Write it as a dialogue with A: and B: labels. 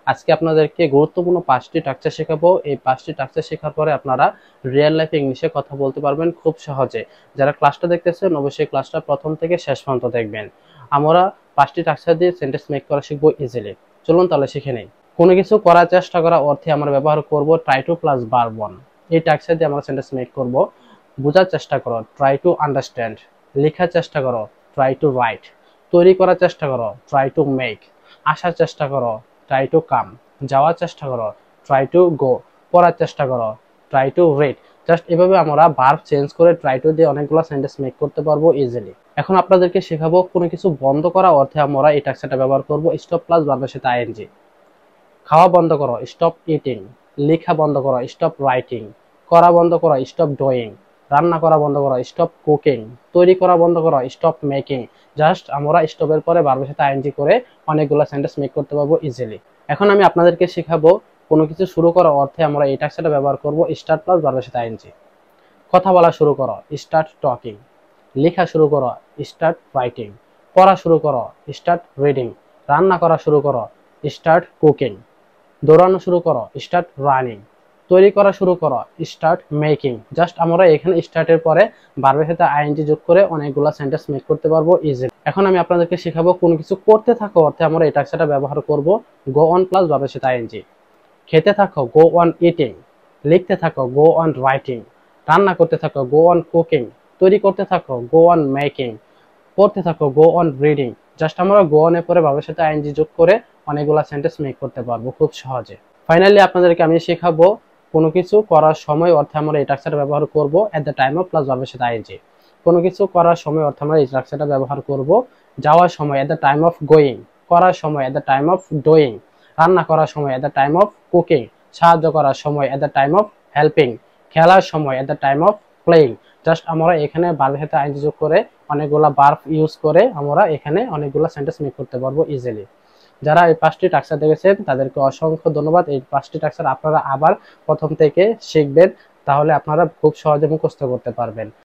A: আজকে আপনাদেরকে গুরুত্বপূর্ণ 5টি স্ট্রাকচার শেখাবো। এই 5টি স্ট্রাকচার শেখার পরে আপনারা রিয়েল লাইফে ইংলিশে কথা বলতে পারবেন খুব সহজে। যারা ক্লাসটা দেখতেছেন অবশ্যই ক্লাসটা প্রথম থেকে শেষ পর্যন্ত দেখবেন। আমরা 5টি স্ট্রাকচার দিয়ে সেন্টেন্স মেক করা শিখবো ইজিলি। চলুন তাহলে শিখে নেই। কোনো কিছু করার চেষ্টা করা অর্থে আমরা ব্যবহার করব try to plus verb one. এই স্ট্রাকচার দিয়ে আমরা সেন্টেন্স মেক করব। বোঝার চেষ্টা করো, ট্রাই টু আন্ডারস্ট্যান্ড। লেখার চেষ্টা করো, ট্রাই টু রাইট। তৈরি করার চেষ্টা করো, ট্রাই টু মেক। আসার চেষ্টা করো, ট্রাই টু কাম। যাওয়ার চেষ্টা করো, ট্রাই টু গো। পড়ার চেষ্টা করো, ট্রাই টু রিড। জাস্ট এভাবে আমরা ভার্ব চেঞ্জ করে ট্রাই টু দিয়ে অনেকগুলো সেন্টেন্স মেক করতে পারবো ইজিলি। এখন আপনাদেরকে শেখাবো কোনো কিছু বন্ধ করা অর্থে আমরা এই স্ট্রাকচারটা ব্যবহার করব স্টপ প্লাস ভার্বের সাথে আইএনজি। খাওয়া বন্ধ করো, স্টপ ইটিং। লেখা বন্ধ করো, স্টপ রাইটিং। করা বন্ধ করো, স্টপ ডুইং। রান্না করা বন্ধ করো, স্টপ কুকিং। তৈরি করা বন্ধ করো, স্টপ মেকিং। জাস্ট আমরা স্টপের পরে ভার্বের সাথে আইএনজি করে অনেকগুলো সেন্টেন্স মেক করতে পারবো ইজিলি। এখন আমি আপনাদেরকে শেখাবো কোনো কিছু শুরু করা অর্থে আমরা এই স্ট্রাকচারটা ব্যবহার করব স্টার্ট প্লাস ভার্বের সাথে আইএনজি। কথা বলা শুরু করো, স্টার্ট টকিং। লেখা শুরু করো, স্টার্ট রাইটিং। পড়া শুরু করো, স্টার্ট রিডিং। রান্না করা শুরু করো, স্টার্ট কুকিং। দৌড়ানো শুরু করো, স্টার্ট রানিং। তৈরি করা শুরু করো, স্টার্ট মেকিং। জাস্ট আমরা এখানে স্টার্টের পরে ভার্বের সাথে আইএনজি যোগ করে অনেকগুলো সেন্টেন্স মেক করতে পারবো ইজিলি। এখন আমি আপনাদেরকে শেখাবো কোনো কিছু করতে থাকা অর্থে আমরা এই স্ট্রাকচারটা ব্যবহার করব গো অন প্লাস ভার্বের সাথে আইএনজি। খেতে থাকো, গো অন ইটিং। লিখতে থাকো, গো অন রাইটিং। রান্না করতে থাকো, গো অন কুকিং। তৈরি করতে থাকো, গো অন মেকিং। পড়তে থাকো, গো অন রিডিং। জাস্ট আমরা গো অন এর পরে ভার্বের সাথে আইএনজি যোগ করে অনেকগুলা সেন্টেন্স মেক করতে পারবো খুব সহজে। ফাইনালি আপনাদেরকে আমি শেখাবো কোনো কিছু করার সময় অর্থে আমরা এই স্ট্রাকচারটা ব্যবহার করব at the time of plus ভার্বের সাথে আইএনজি। কোনো কিছু করার সময় অর্থে আমরা এই স্ট্রাকচারটা ব্যবহার করব যাওয়ার সময় at the time of going. করার সময় at the time of doing. রান্না করার সময় at the time of cooking. সাহায্য করার সময় at the time of helping. খেলার সময় at the time of playing. Just আমরা এখানে ভার্বের সাথে আইএনজি যোগ করে অনেকগুলা ভার্ব ইউজ করে আমরা এখানে অনেকগুলা সেন্টেন্স মেক করতে পারবো ইজিলি। যারা এই 5টি স্ট্রাকচার দেখেছেন তাদেরকে অসংখ্য ধন্যবাদ। এই 5টি স্ট্রাকচার আপনারা আবার প্রথম থেকে শিখবেন, তাহলে আপনারা খুব সহজে মুখস্থ করতে পারবেন।